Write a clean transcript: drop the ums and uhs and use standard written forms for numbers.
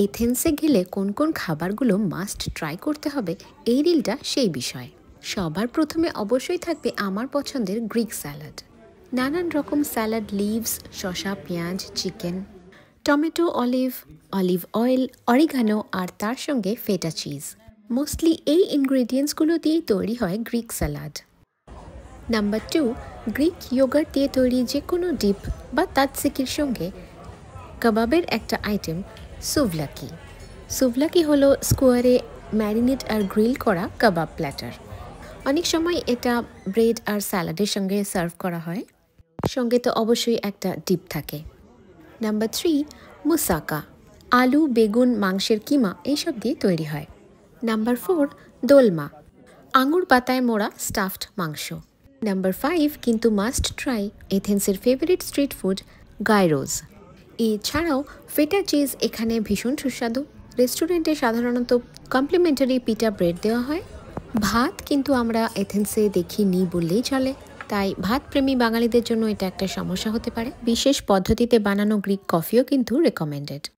এথেন্সে গেলে কোন কোন খাবারগুলো মাস্ট ট্রাই করতে হবে, এই রিলটা সেই বিষয়। সবার প্রথমে অবশ্যই থাকবে আমার পছন্দের গ্রিক স্যালাড। নানান রকম স্যালাড লিভস, শসা, পেঁয়াজ, chicken, tomato, olive, olive oil, oregano আর তার সঙ্গে ফেটা চিজ। মোস্টলি এই ইনগ্রেডিয়েন্টসগুলো দিয়েই তৈরি হয় Greek salad. Number 2, Greek yogurt দিয়ে তৈরি যে কোনো ডিপ বা তাতসিকির সঙ্গে কাবাবের একটা আইটেম সুভলাকি। সুভলাকি হলো স্কোয়ারে ম্যারিনেট আর গ্রিল করা কাবাব প্ল্যাটার। অনেক সময় এটা ব্রেড আর স্যালাডের সঙ্গে সার্ভ করা হয়, সঙ্গে তো অবশ্যই একটা ডিপ থাকে। Number 3, moussaka. আলু, বেগুন, মাংসের কিমা এইসব দিয়ে তৈরি হয়। Number 4, dolma. আঙুর পাতায় মোড়া স্টাফড মাংস। নাম্বার 5, কিন্তু মাস্ট ট্রাই, এথেন্সের ফেভারিট স্ট্রিট ফুড গাইরোস। এছাড়াও ফেটা চিজ এখানে ভীষণ সুস্বাদু। রেস্টুরেন্টে সাধারণত কমপ্লিমেন্টারি পিটা ব্রেড দেওয়া হয়। ভাত কিন্তু আমরা এথেন্সে দেখিনি বললেই চলে, তাই ভাত প্রেমী বাঙালিদের জন্য এটা একটা সমস্যা হতে পারে। বিশেষ পদ্ধতিতে বানানো গ্রিক কফিও কিন্তু রেকমেন্ডেড।